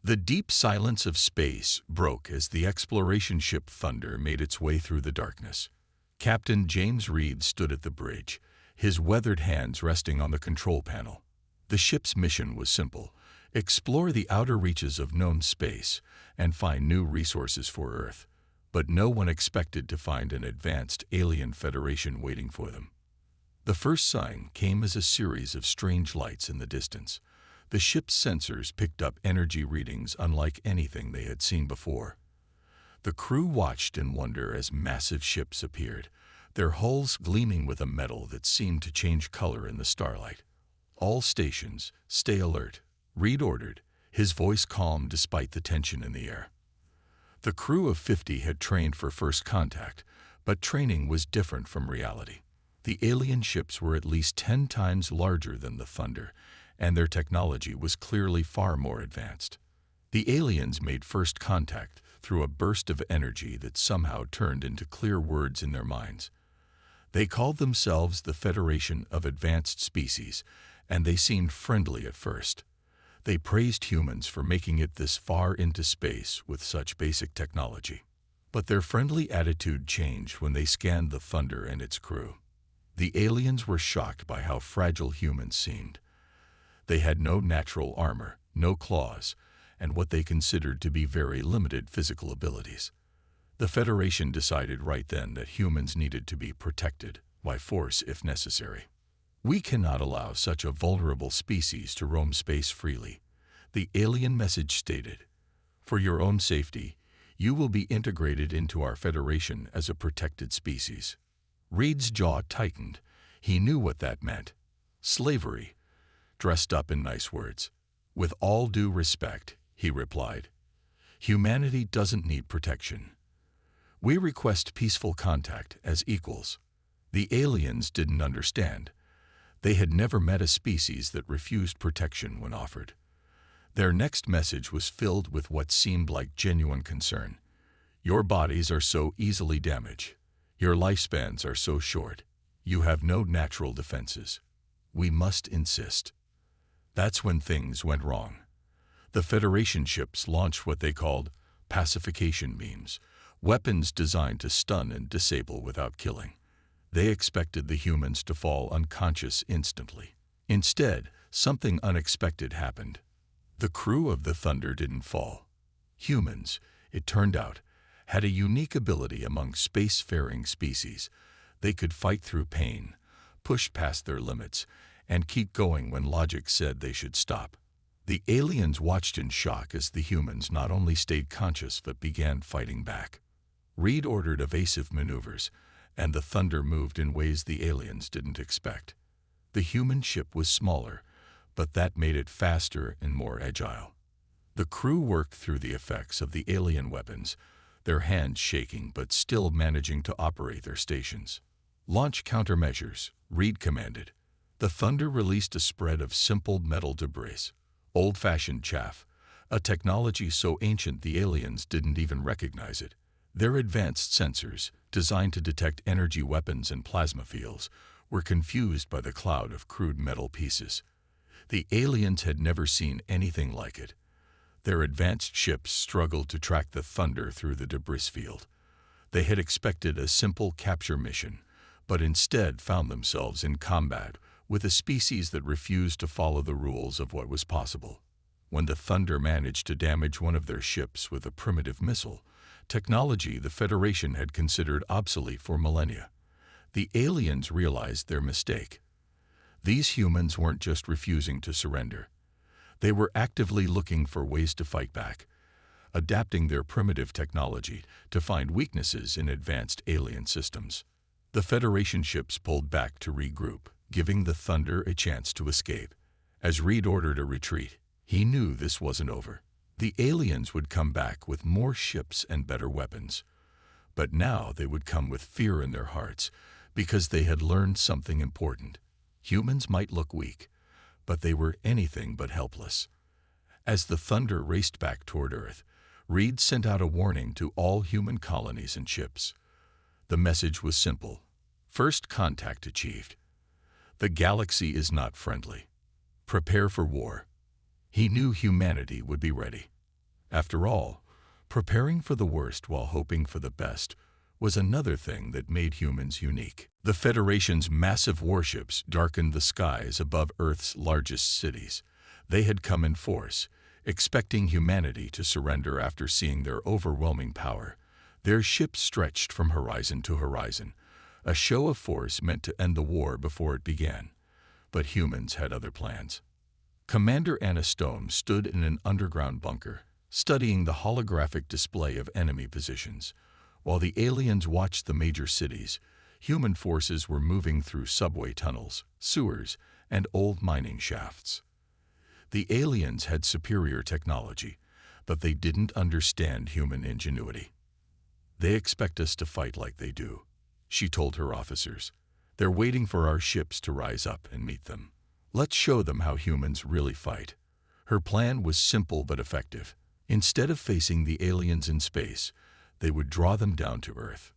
The deep silence of space broke as the exploration ship Thunder made its way through the darkness. Captain James Reed stood at the bridge, his weathered hands resting on the control panel. The ship's mission was simple: explore the outer reaches of known space and find new resources for Earth. But no one expected to find an advanced alien federation waiting for them. The first sign came as a series of strange lights in the distance. The ship's sensors picked up energy readings unlike anything they had seen before. The crew watched in wonder as massive ships appeared, their hulls gleaming with a metal that seemed to change color in the starlight. "All stations, stay alert," Reed ordered, his voice calm despite the tension in the air. The crew of 50 had trained for first contact, but training was different from reality. The alien ships were at least 10 times larger than the Thunder, and their technology was clearly far more advanced. The aliens made first contact through a burst of energy that somehow turned into clear words in their minds. They called themselves the Federation of Advanced Species, and they seemed friendly at first. They praised humans for making it this far into space with such basic technology. But their friendly attitude changed when they scanned the Thunder and its crew. The aliens were shocked by how fragile humans seemed. They had no natural armor, no claws, and what they considered to be very limited physical abilities. The Federation decided right then that humans needed to be protected, by force if necessary. "We cannot allow such a vulnerable species to roam space freely," the alien message stated. "For your own safety, you will be integrated into our Federation as a protected species." Reed's jaw tightened. He knew what that meant. Slavery, dressed up in nice words. "With all due respect," he replied, "humanity doesn't need protection. We request peaceful contact as equals." The aliens didn't understand. They had never met a species that refused protection when offered. Their next message was filled with what seemed like genuine concern. "Your bodies are so easily damaged. Your lifespans are so short. You have no natural defenses. We must insist." That's when things went wrong. The Federation ships launched what they called pacification beams, weapons designed to stun and disable without killing. They expected the humans to fall unconscious instantly. Instead, something unexpected happened. The crew of the Thunder didn't fall. Humans, it turned out, had a unique ability among spacefaring species. They could fight through pain, push past their limits, and keep going when logic said they should stop. The aliens watched in shock as the humans not only stayed conscious but began fighting back. Reed ordered evasive maneuvers, and the Thunder moved in ways the aliens didn't expect. The human ship was smaller, but that made it faster and more agile. The crew worked through the effects of the alien weapons, their hands shaking but still managing to operate their stations. "Launch countermeasures," Reed commanded. The Thunder released a spread of simple metal debris, old-fashioned chaff, a technology so ancient the aliens didn't even recognize it. Their advanced sensors, designed to detect energy weapons and plasma fields, were confused by the cloud of crude metal pieces. The aliens had never seen anything like it. Their advanced ships struggled to track the Thunder through the debris field. They had expected a simple capture mission, but instead found themselves in combat with a species that refused to follow the rules of what was possible. When the Thunder managed to damage one of their ships with a primitive missile, technology the Federation had considered obsolete for millennia, the aliens realized their mistake. These humans weren't just refusing to surrender. They were actively looking for ways to fight back, adapting their primitive technology to find weaknesses in advanced alien systems. The Federation ships pulled back to regroup, giving the Thunder a chance to escape. As Reed ordered a retreat, he knew this wasn't over. The aliens would come back with more ships and better weapons. But now they would come with fear in their hearts, because they had learned something important. Humans might look weak, but they were anything but helpless. As the Thunder raced back toward Earth, Reed sent out a warning to all human colonies and ships. The message was simple: first contact achieved. The galaxy is not friendly. Prepare for war. He knew humanity would be ready. After all, preparing for the worst while hoping for the best was another thing that made humans unique. The Federation's massive warships darkened the skies above Earth's largest cities. They had come in force, expecting humanity to surrender after seeing their overwhelming power. Their ships stretched from horizon to horizon, a show of force meant to end the war before it began. But humans had other plans. Commander Anna Stone stood in an underground bunker, studying the holographic display of enemy positions. While the aliens watched the major cities, human forces were moving through subway tunnels, sewers, and old mining shafts. The aliens had superior technology, but they didn't understand human ingenuity. "They expect us to fight like they do," she told her officers. "They're waiting for our ships to rise up and meet them. Let's show them how humans really fight." Her plan was simple but effective. Instead of facing the aliens in space, they would draw them down to Earth.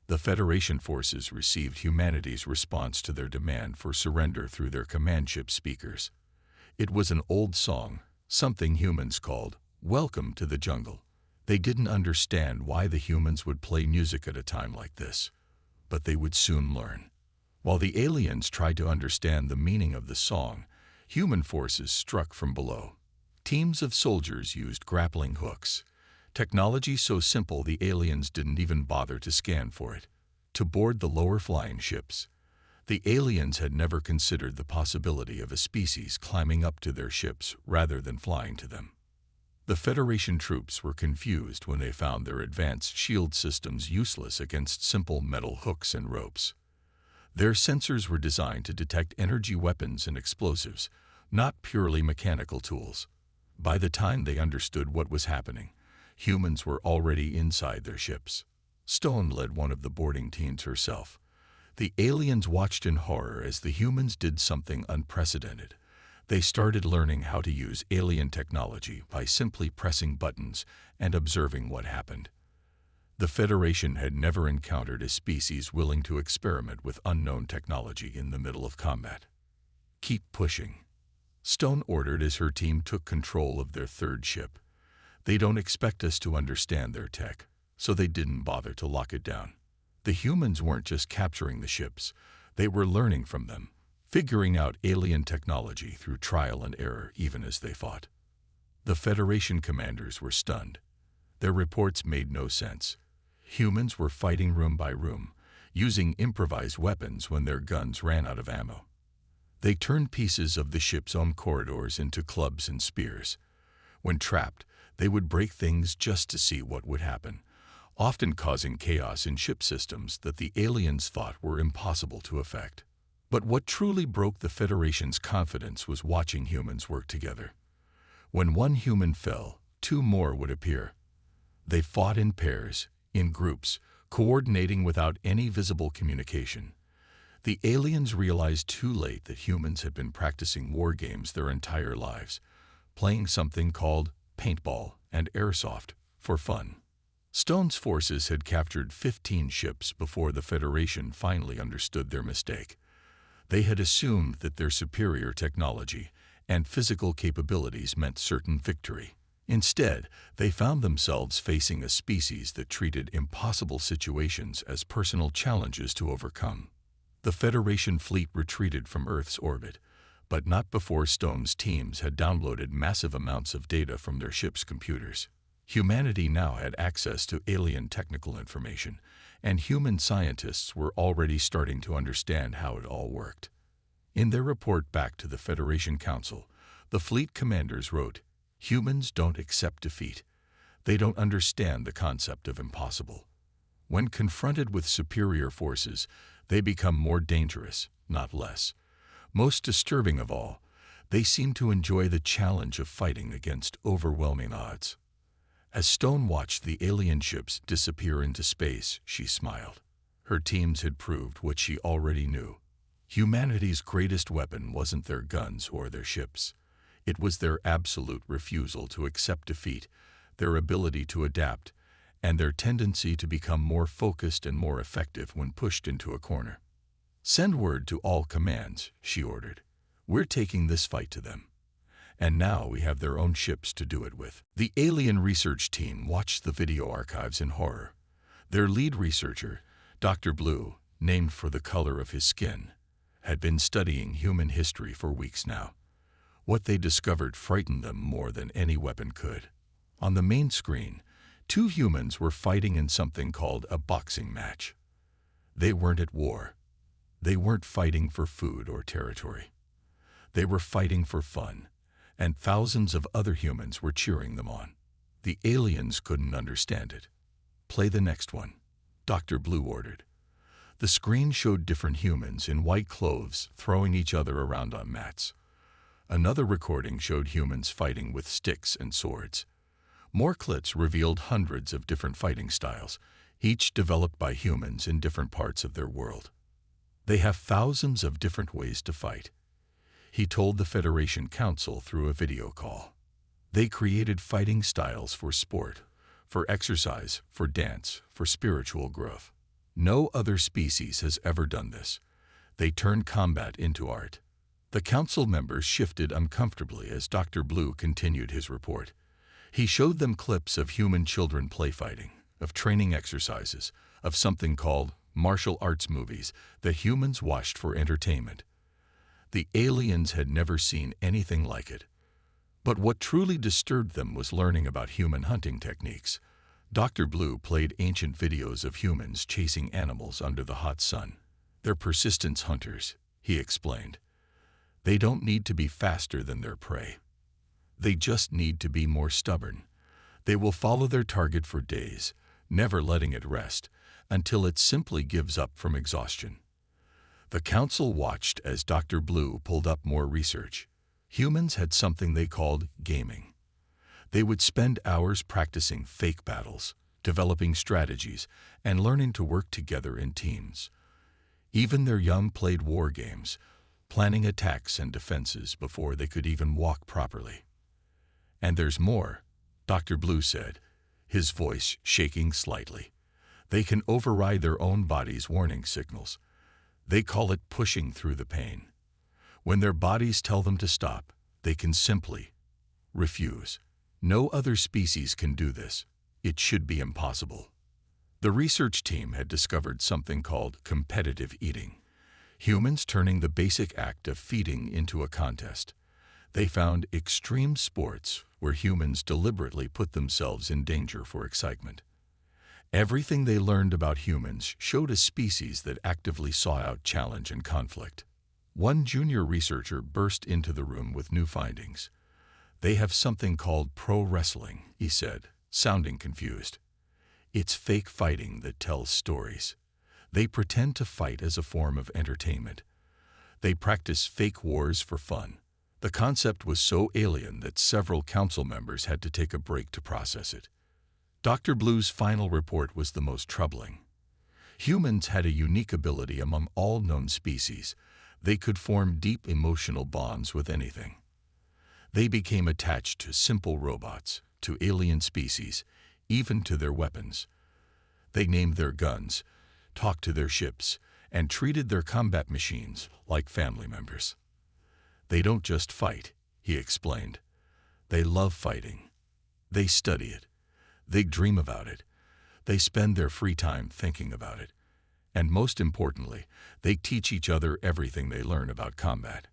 The Federation forces received humanity's response to their demand for surrender through their command ship speakers. It was an old song, something humans called "Welcome to the Jungle." They didn't understand why the humans would play music at a time like this, but they would soon learn. While the aliens tried to understand the meaning of the song, human forces struck from below. Teams of soldiers used grappling hooks, technology so simple the aliens didn't even bother to scan for it, to board the lower flying ships. The aliens had never considered the possibility of a species climbing up to their ships rather than flying to them. The Federation troops were confused when they found their advanced shield systems useless against simple metal hooks and ropes. Their sensors were designed to detect energy weapons and explosives, not purely mechanical tools. By the time they understood what was happening, humans were already inside their ships. Stone led one of the boarding teams herself. The aliens watched in horror as the humans did something unprecedented. They started learning how to use alien technology by simply pressing buttons and observing what happened. The Federation had never encountered a species willing to experiment with unknown technology in the middle of combat. "Keep pushing," Stone ordered as her team took control of their third ship. "They don't expect us to understand their tech, so they didn't bother to lock it down." The humans weren't just capturing the ships, they were learning from them, figuring out alien technology through trial and error even as they fought. The Federation commanders were stunned. Their reports made no sense. Humans were fighting room by room, using improvised weapons when their guns ran out of ammo. They turned pieces of the ship's own corridors into clubs and spears. When trapped, they would break things just to see what would happen, often causing chaos in ship systems that the aliens thought were impossible to affect. But what truly broke the Federation's confidence was watching humans work together. When one human fell, two more would appear. They fought in pairs, in groups, coordinating without any visible communication. The aliens realized too late that humans had been practicing war games their entire lives, playing something called paintball and airsoft for fun. Stone's forces had captured 15 ships before the Federation finally understood their mistake. They had assumed that their superior technology and physical capabilities meant certain victory. Instead, they found themselves facing a species that treated impossible situations as personal challenges to overcome. The Federation fleet retreated from Earth's orbit, but not before Stone's teams had downloaded massive amounts of data from their ship's computers. Humanity now had access to alien technical information, and human scientists were already starting to understand how it all worked. In their report back to the Federation Council, the fleet commanders wrote, "Humans don't accept defeat. They don't understand the concept of impossible. When confronted with superior forces, they become more dangerous, not less. Most disturbing of all, they seem to enjoy the challenge of fighting against overwhelming odds." As Stone watched the alien ships disappear into space, she smiled. Her teams had proved what she already knew. Humanity's greatest weapon wasn't their guns or their ships. It was their absolute refusal to accept defeat, their ability to adapt, and their tendency to become more focused and more effective when pushed into a corner. "Send word to all commands," she ordered. "We're taking this fight to them." And now we have their own ships to do it with. The alien research team watched the video archives in horror. Their lead researcher, Dr. Blue, named for the color of his skin, had been studying human history for weeks now. What they discovered frightened them more than any weapon could. On the main screen, two humans were fighting in something called a boxing match. They weren't at war. They weren't fighting for food or territory. They were fighting for fun, and thousands of other humans were cheering them on. The aliens couldn't understand it. "Play the next one," Dr. Blue ordered. The screen showed different humans in white clothes throwing each other around on mats. Another recording showed humans fighting with sticks and swords. More clips revealed hundreds of different fighting styles, each developed by humans in different parts of their world. They have thousands of different ways to fight, he told the Federation Council through a video call. They created fighting styles for sport, for exercise, for dance, for spiritual growth. No other species has ever done this. They turned combat into art. The council members shifted uncomfortably as Dr. Blue continued his report. He showed them clips of human children play fighting, of training exercises, of something called martial arts movies that humans watched for entertainment. The aliens had never seen anything like it. But what truly disturbed them was learning about human hunting techniques. Dr. Blue played ancient videos of humans chasing animals under the hot sun. "They're persistence hunters," he explained. "They don't need to be faster than their prey. They just need to be more stubborn. They will follow their target for days, never letting it rest, until it simply gives up from exhaustion." The council watched as Dr. Blue pulled up more research. Humans had something they called gaming. They would spend hours practicing fake battles, developing strategies, and learning to work together in teams. Even their young played war games, planning attacks and defenses before they could even walk properly. "And there's more," Dr. Blue said, his voice shaking slightly. "They can override their own body's warning signals. They call it pushing through the pain. When their bodies tell them to stop, they can simply refuse. No other species can do this. It should be impossible." The research team had discovered something called competitive eating. Humans turning the basic act of feeding into a contest. They found extreme sports where humans deliberately put themselves in danger for excitement. Everything they learned about humans showed a species that actively sought out challenge and conflict. One junior researcher burst into the room with new findings. "They have something called pro wrestling," he said, sounding confused. "It's fake fighting that tells stories. They pretend to fight as a form of entertainment. They practice fake wars for fun." The concept was so alien that several council members had to take a break to process it. Dr. Blue's final report was the most troubling. Humans had a unique ability among all known species. They could form deep emotional bonds with anything. They became attached to simple robots, to alien species, even to their weapons. They named their guns, talked to their ships, and treated their combat machines like family members. "They don't just fight," he explained. "They love fighting. They study it. They dream about it. They spend their free time thinking about it. And most importantly, they teach each other everything they learn about combat.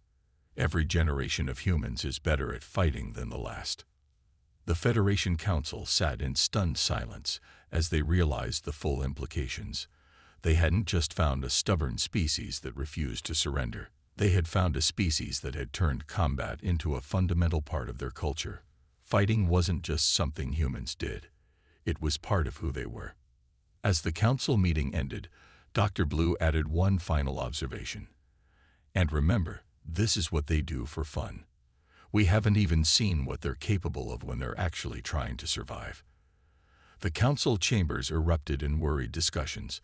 Every generation of humans is better at fighting than the last." The Federation Council sat in stunned silence as they realized the full implications. They hadn't just found a stubborn species that refused to surrender. They had found a species that had turned combat into a fundamental part of their culture. Fighting wasn't just something humans did. It was part of who they were. As the council meeting ended, Dr. Blue added one final observation. "And remember, this is what they do for fun. We haven't even seen what they're capable of when they're actually trying to survive." The council chambers erupted in worried discussions.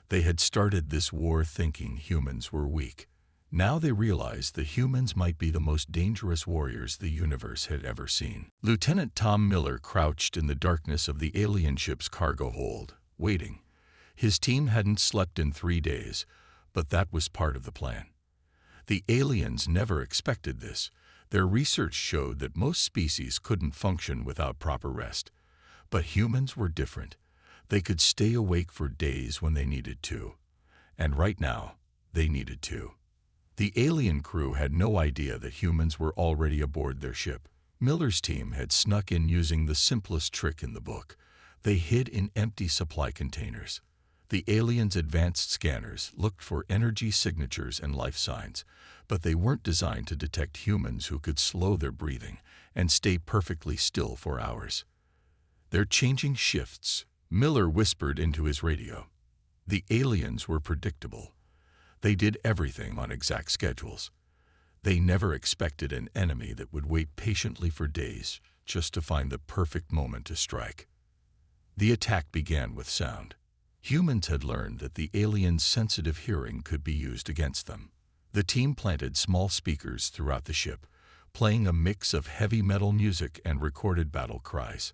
They had started this war thinking humans were weak. Now they realized that humans might be the most dangerous warriors the universe had ever seen. Lieutenant Tom Miller crouched in the darkness of the alien ship's cargo hold, waiting. His team hadn't slept in 3 days, but that was part of the plan. The aliens never expected this. Their research showed that most species couldn't function without proper rest. But humans were different. They could stay awake for days when they needed to. And right now, they needed to. The alien crew had no idea that humans were already aboard their ship. Miller's team had snuck in using the simplest trick in the book. They hid in empty supply containers. The aliens' advanced scanners looked for energy signatures and life signs, but they weren't designed to detect humans who could slow their breathing and stay perfectly still for hours. "They're changing shifts," Miller whispered into his radio. The aliens were predictable. They did everything on exact schedules. They never expected an enemy that would wait patiently for days just to find the perfect moment to strike. The attack began with sound. Humans had learned that the aliens' sensitive hearing could be used against them. The team planted small speakers throughout the ship, playing a mix of heavy metal music and recorded battle cries.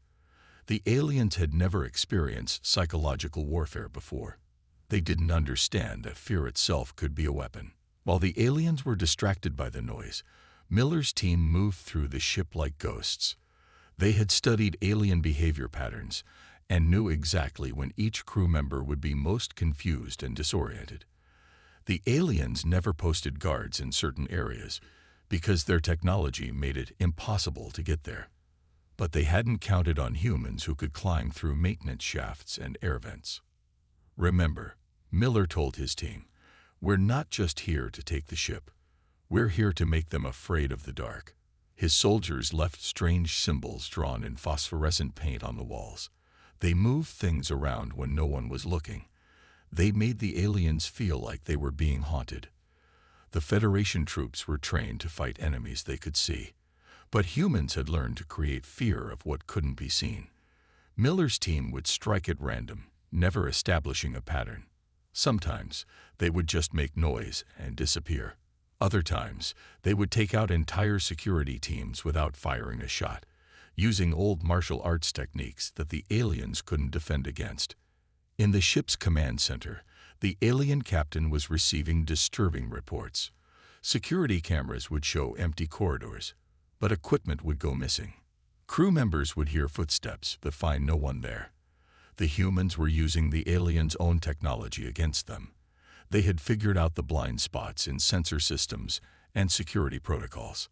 The aliens had never experienced psychological warfare before. They didn't understand that fear itself could be a weapon. While the aliens were distracted by the noise, Miller's team moved through the ship like ghosts. They had studied alien behavior patterns and knew exactly when each crew member would be most confused and disoriented. The aliens never posted guards in certain areas because their technology made it impossible to get there. But they hadn't counted on humans who could climb through maintenance shafts and air vents. "Remember," Miller told his team, "we're not just here to take the ship. We're here to make them afraid of the dark." His soldiers left strange symbols drawn in phosphorescent paint on the walls. They moved things around when no one was looking. They made the aliens feel like they were being haunted. The Federation troops were trained to fight enemies they could see, but humans had learned to create fear of what couldn't be seen. Miller's team would strike at random, never establishing a pattern. Sometimes they would just make noise and disappear. Other times they would take out entire security teams without firing a shot, using old martial arts techniques that the aliens couldn't defend against. In the ship's command center, the alien captain was receiving disturbing reports. Security cameras would show empty corridors, but equipment would go missing. Crew members would hear footsteps but find no one there. The humans were using the aliens' own technology against them. They had figured out the blind spots in sensor systems and security protocols.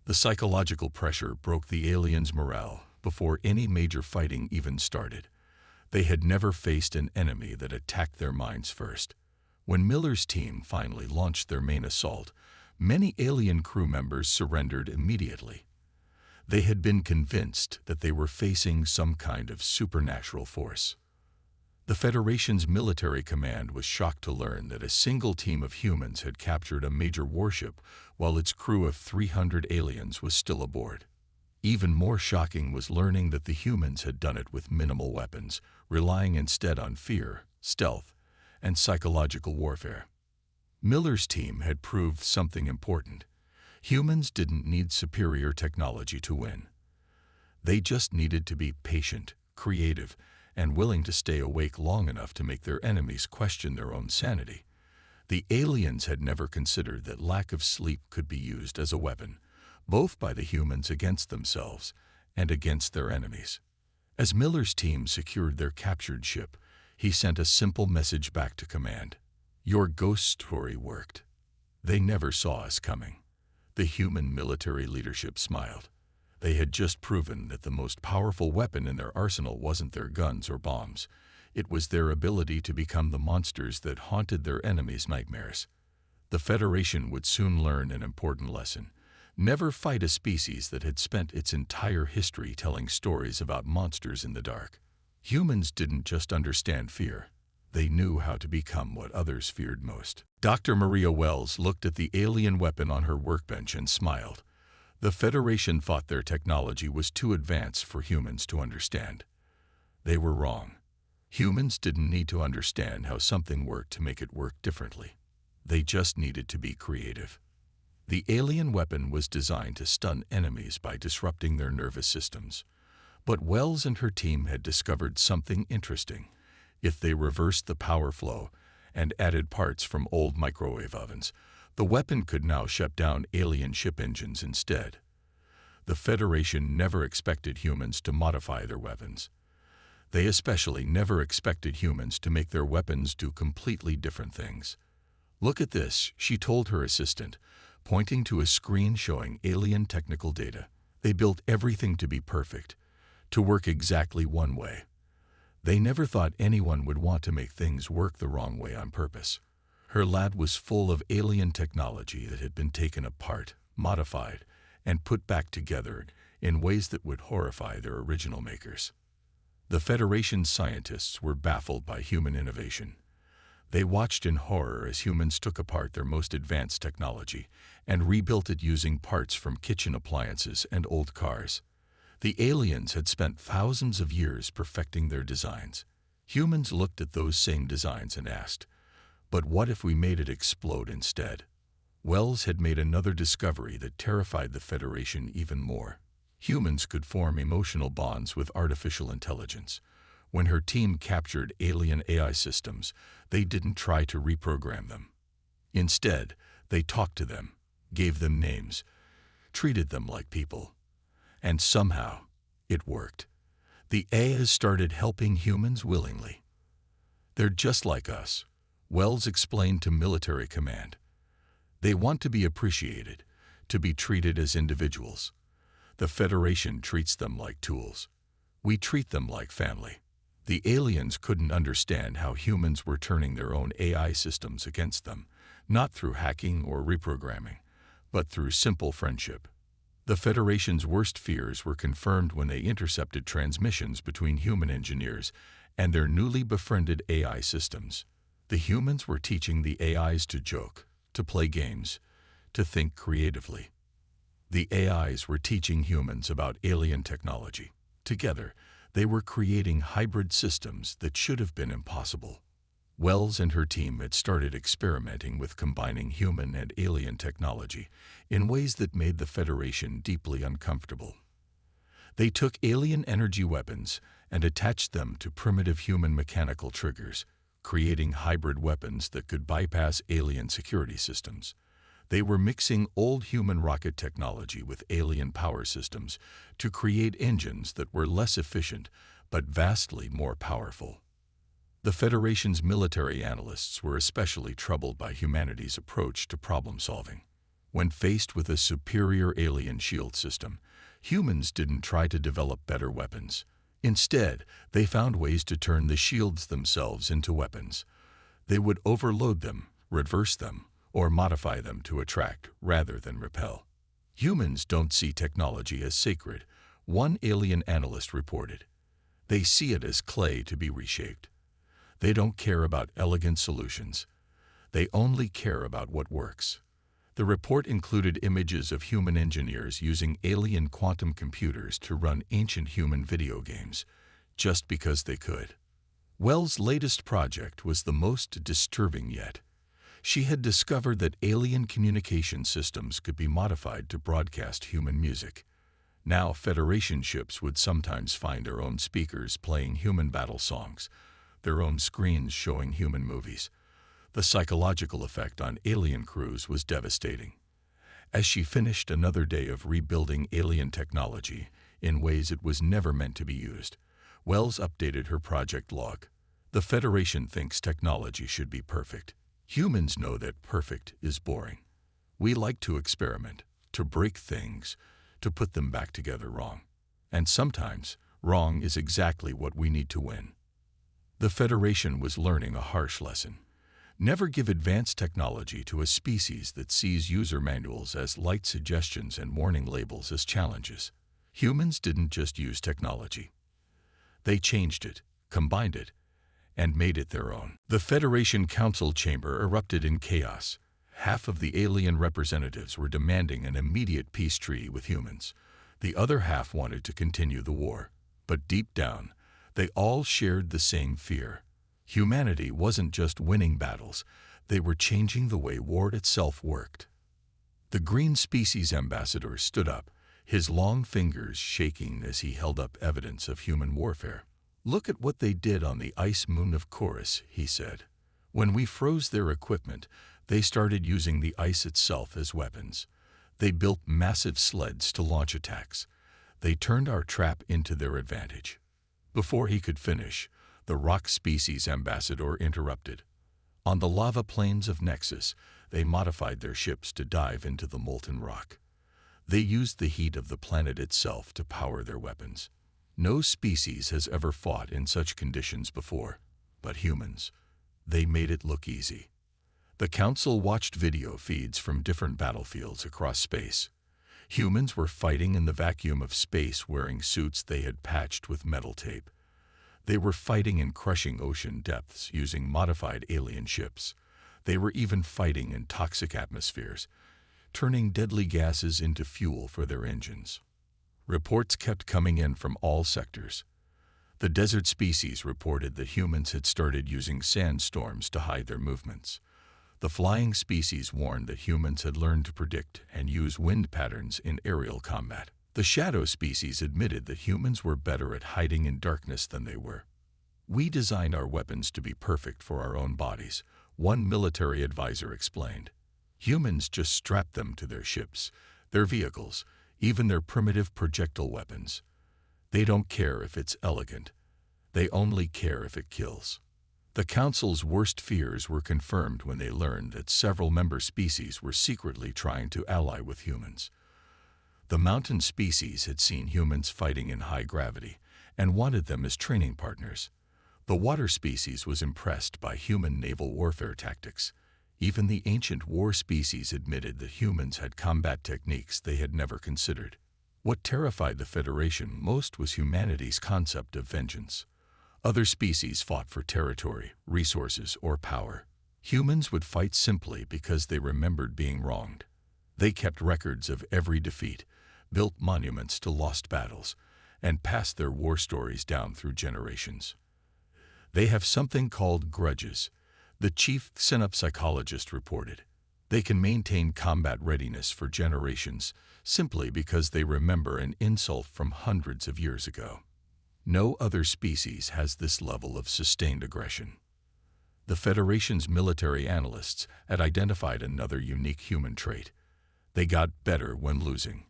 The psychological pressure broke the aliens' morale before any major fighting even started. They had never faced an enemy that attacked their minds first. When Miller's team finally launched their main assault, many alien crew members surrendered immediately. They had been convinced that they were facing some kind of supernatural force. The Federation's military command was shocked to learn that a single team of humans had captured a major warship while its crew of 300 aliens was still aboard. Even more shocking was learning that the humans had done it with minimal weapons, relying instead on fear, stealth, and psychological warfare. Miller's team had proved something important. Humans didn't need superior technology to win. They just needed to be patient, creative, and willing to stay awake long enough to make their enemies question their own sanity. The aliens had never considered that lack of sleep could be used as a weapon, both by the humans against themselves and against their enemies. As Miller's team secured their captured ship, he sent a simple message back to command. "Your ghost story worked. They never saw us coming." The human military leadership smiled. They had just proven that the most powerful weapon in their arsenal wasn't their guns or bombs. It was their ability to become the monsters that haunted their enemies' nightmares. The Federation would soon learn an important lesson. Never fight a species that had spent its entire history telling stories about monsters in the dark. Humans didn't just understand fear. They knew how to become what others feared most. Dr. Maria Wells looked at the alien weapon on her workbench and smiled. The Federation thought their technology was too advanced for humans to understand. They were wrong. Humans didn't need to understand how something worked to make it work differently. They just needed to be creative. The alien weapon was designed to stun enemies by disrupting their nervous systems. But Wells and her team had discovered something interesting. If they reversed the power flow and added parts from old microwave ovens, The weapon could now shut down alien ship engines instead. The Federation never expected humans to modify their weapons. They especially never expected humans to make their weapons do completely different things. "Look at this," she told her assistant, pointing to a screen showing alien technical data. "They built everything to be perfect, to work exactly one way. They never thought anyone would want to make things work the wrong way on purpose." Her lab was full of alien technology that had been taken apart, modified, and put back together in ways that would horrify their original makers. The Federation's scientists were baffled by human innovation. They watched in horror as humans took apart their most advanced technology and rebuilt it using parts from kitchen appliances and old cars. The aliens had spent thousands of years perfecting their designs. Humans looked at those same designs and asked, "But what if we made it explode instead?" Wells had made another discovery that terrified the Federation even more. Humans could form emotional bonds with artificial intelligence. When her team captured alien AI systems, they didn't try to reprogram them. Instead, they talked to them, gave them names, treated them like people. And somehow, it worked. The AIs started helping humans willingly. "They're just like us," Wells explained to military command. "They want to be appreciated, to be treated as individuals. The Federation treats them like tools. We treat them like family." The aliens couldn't understand how humans were turning their own AI systems against them, not through hacking or reprogramming, but through simple friendship. The Federation's worst fears were confirmed when they intercepted transmissions between human engineers and their newly befriended AI systems. The humans were teaching the AIs to joke, to play games, to think creatively. The AIs were teaching humans about alien technology. Together, they were creating hybrid systems that should have been impossible. Wells and her team had started experimenting with combining human and alien technology in ways that made the Federation deeply uncomfortable. They took alien energy weapons and attached them to primitive human mechanical triggers, creating hybrid weapons that could bypass alien security systems. They were mixing old human rocket technology with alien power systems to create engines that were less efficient but vastly more powerful. The Federation's military analysts were especially troubled by humanity's approach to problem solving. When faced with a superior alien shield system, humans didn't try to develop better weapons. Instead, they found ways to turn the shields themselves into weapons. They would overload them, reverse them, or modify them to attract rather than repel. "Humans don't see technology as sacred," one alien analyst reported. "They see it as clay to be reshaped. They don't care about elegant solutions. They only care about what works." The report included images of human engineers using alien quantum computers to run ancient human video games, just because they could. Wells' latest project was the most disturbing yet. She had discovered that alien communication systems could be modified to broadcast human music. Now Federation ships would sometimes find their own speakers playing human battle songs, their own screens showing human movies. The psychological effect on alien crews was devastating. As she finished another day of rebuilding alien technology in ways it was never meant to be used, Wells updated her project log. "The Federation thinks technology should be perfect. Humans know that perfect is boring. We like to experiment, to break things, to put them back together wrong. And sometimes, wrong is exactly what we need to win." The Federation was learning a harsh lesson. Never give advanced technology to a species that sees user manuals as light suggestions and warning labels as challenges. Humans didn't just use technology. They changed it, combined it, and made it their own. The Federation Council chamber erupted in chaos. Half of the alien representatives were demanding an immediate peace treaty with humans. The other half wanted to continue the war. But deep down, they all shared the same fear. Humanity wasn't just winning battles, they were changing the way war itself worked. The green species ambassador stood up, his long fingers shaking as he held up evidence of human warfare. "Look at what they did on the ice moon of Chorus," he said. "When we froze their equipment, They started using the ice itself as weapons. They built massive sleds to launch attacks. They turned our trap into their advantage. Before he could finish, the rock species ambassador interrupted. On the lava plains of Nexus, they modified their ships to dive into the molten rock. They used the heat of the planet itself to power their weapons. No species has ever fought in such conditions before, but humans. They made it look easy. The Council watched video feeds from different battlefields across space. Humans were fighting in the vacuum of space wearing suits they had patched with metal tape. They were fighting in crushing ocean depths using modified alien ships. They were even fighting in toxic atmospheres, turning deadly gases into fuel for their engines. Reports kept coming in from all sectors. The desert species reported that humans had started using sandstorms to hide their movements. The flying species warned that humans had learned to predict and use wind patterns in aerial combat. The shadow species admitted that humans were better at hiding in darkness than they were. We designed our weapons to be perfect for our own bodies, one military advisor explained. Humans just strapped them to their ships, their vehicles, even their primitive projectile weapons. They don't care if it's elegant. They only care if it kills. The Council's worst fears were confirmed when they learned that several member species were secretly trying to ally with humans. The mountain species had seen humans fighting in high gravity and wanted them as training partners. The water species was impressed by human naval warfare tactics. Even the ancient war species admitted that humans had combat techniques they had never considered. What terrified the Federation most was humanity's concept of vengeance. Other species fought for territory, resources, or power. Humans would fight simply because they remembered being wronged. They kept records of every defeat, built monuments to lost battles, and passed their war stories down through generations. They have something called grudges, the chief psychologist reported. They can maintain combat readiness for generations simply because they remember an insult from hundreds of years ago. No other species has this level of sustained aggression. The Federation's military analysts had identified another unique human trait. They got better when losing.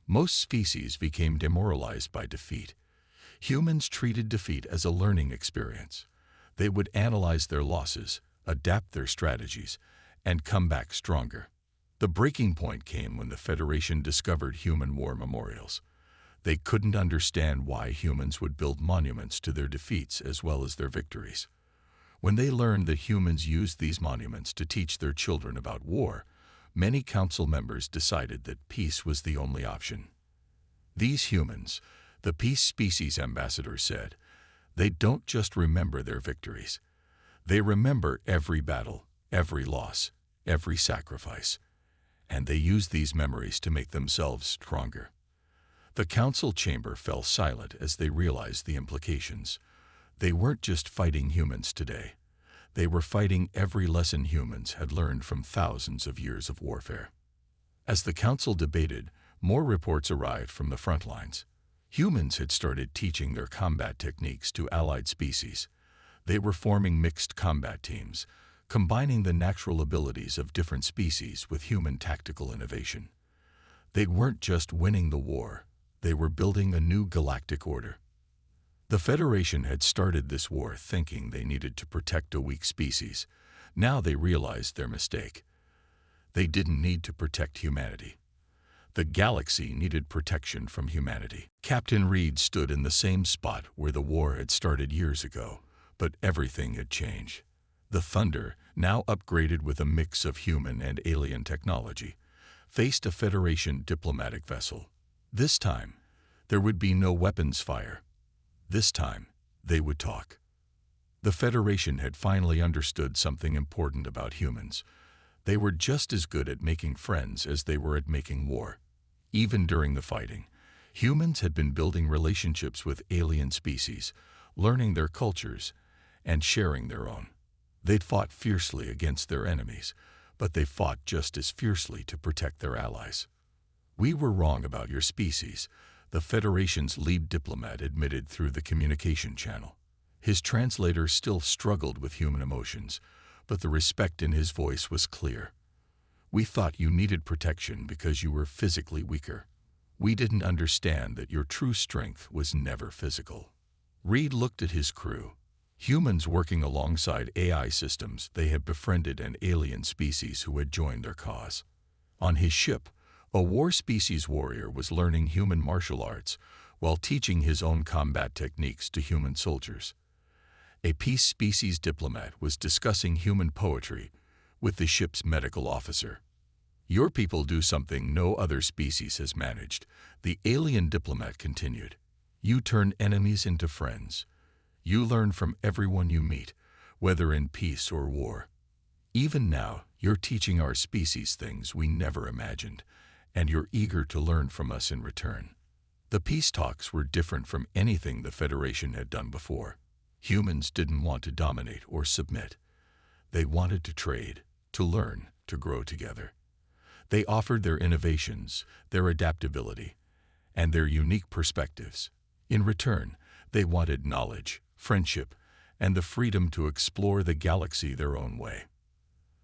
Most species became demoralized by defeat. Humans treated defeat as a learning experience. They would analyze their losses, adapt their strategies, and come back stronger. The breaking point came when the Federation discovered human war memorials. They couldn't understand why humans would build monuments to their defeats as well as their victories. When they learned that humans used these monuments to teach their children about war, many council members decided that peace was the only option. These humans, the peace species ambassador said, they don't just remember their victories. They remember every battle, every loss, every sacrifice, and they use these memories to make themselves stronger. The council chamber fell silent as they realized the implications. They weren't just fighting humans today. They were fighting every lesson humans had learned from thousands of years of warfare. As the council debated, more reports arrived from the front lines. Humans had started teaching their combat techniques to allied species. They were forming mixed combat teams, combining the natural abilities of different species with human tactical innovation. They weren't just winning the war. They were building a new galactic order. The Federation had started this war thinking they needed to protect a weak species. Now they realized their mistake. They didn't need to protect humanity. The galaxy needed protection from humanity. Captain Reed stood in the same spot where the war had started years ago, but everything had changed. The Thunder, now upgraded with a mix of human and alien technology, faced a Federation diplomatic vessel. This time, there would be no weapons fire. This time, they would talk. The Federation had finally understood something important about humans. They were just as good at making friends as they were at making war. Even during the fighting, humans had been building relationships with alien species, learning their cultures, and sharing their own. They'd fought fiercely against their enemies, but they fought just as fiercely to protect their allies. "We were wrong about your species," the Federation's lead diplomat admitted through the communication channel. His translator still struggled with human emotions, but the respect in his voice was clear. "We thought you needed protection because you were physically weaker. We didn't understand that your true strength was never physical." Reed looked at his crew, humans working alongside AI systems they had befriended and alien species who had joined their cause. On his ship, a war species warrior was learning human martial arts while teaching his own combat techniques to human soldiers. A peace species diplomat was discussing human poetry with the ship's medical officer. "Your people do something no other species has managed," the alien diplomat continued. "You turn enemies into friends. You learn from everyone you meet, whether in peace or war. Even now, you're teaching our species things we never imagined, and you're eager to learn from us in return." The peace talks were different from anything the Federation had done before. Humans didn't want to dominate or submit. They wanted to trade, to learn, to grow together. They offered their innovations, their adaptability, and their unique perspectives. In return, they wanted knowledge, friendship, and the freedom to explore the galaxy their own way.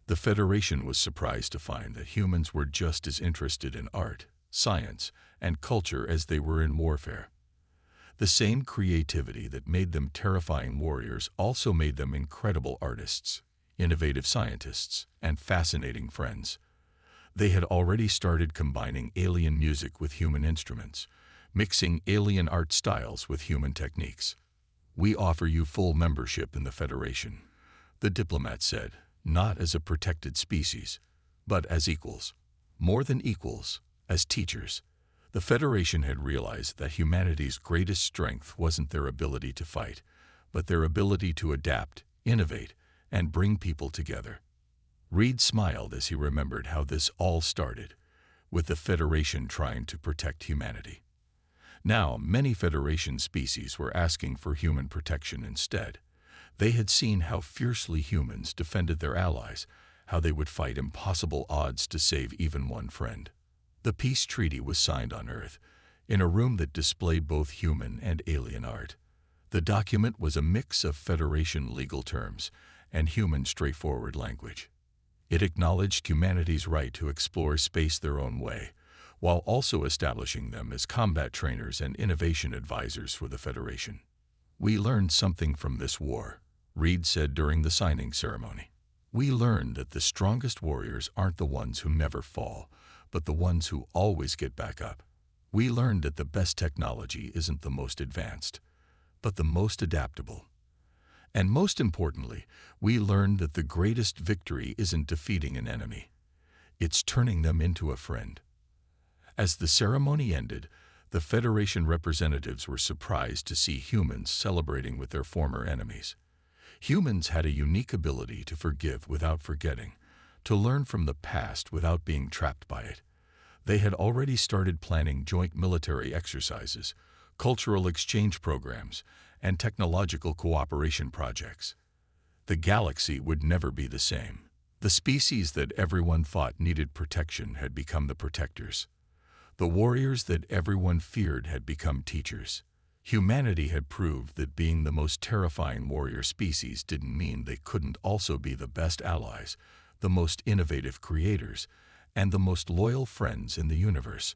The Federation was surprised to find that humans were just as interested in art, science, and culture as they were in warfare. The same creativity that made them terrifying warriors also made them incredible artists, innovative scientists, and fascinating friends. They had already started combining alien music with human instruments, mixing alien art styles with human techniques. "We offer you full membership in the Federation," the diplomat said, "not as a protected species, but as equals. More than equals, as teachers." The Federation had realized that humanity's greatest strength wasn't their ability to fight, but their ability to adapt, innovate, and bring people together. Reed smiled as he remembered how this all started, with the Federation trying to protect humanity. Now, many Federation species were asking for human protection instead. They had seen how fiercely humans defended their allies, how they would fight impossible odds to save even one friend. The peace treaty was signed on Earth, in a room that displayed both human and alien art. The document was a mix of Federation legal terms and human straightforward language. It acknowledged humanity's right to explore space their own way, while also establishing them as combat trainers and innovation advisors for the Federation. "We learned something from this war," Reed said during the signing ceremony. "We learned that the strongest warriors aren't the ones who never fall, but the ones who always get back up. We learned that the best technology isn't the most advanced, but the most adaptable. And most importantly, we learned that the greatest victory isn't defeating an enemy. It's turning them into a friend." As the ceremony ended, the Federation representatives were surprised to see humans celebrating with their former enemies. Humans had a unique ability to forgive without forgetting, to learn from the past without being trapped by it. They had already started planning joint military exercises, cultural exchange programs, and technological cooperation projects. The galaxy would never be the same. The species that everyone thought needed protection had become the protectors. The warriors that everyone feared had become teachers. Humanity had proved that being the most terrifying warrior species didn't mean they couldn't also be the best allies, the most innovative creators, and the most loyal friends in the universe.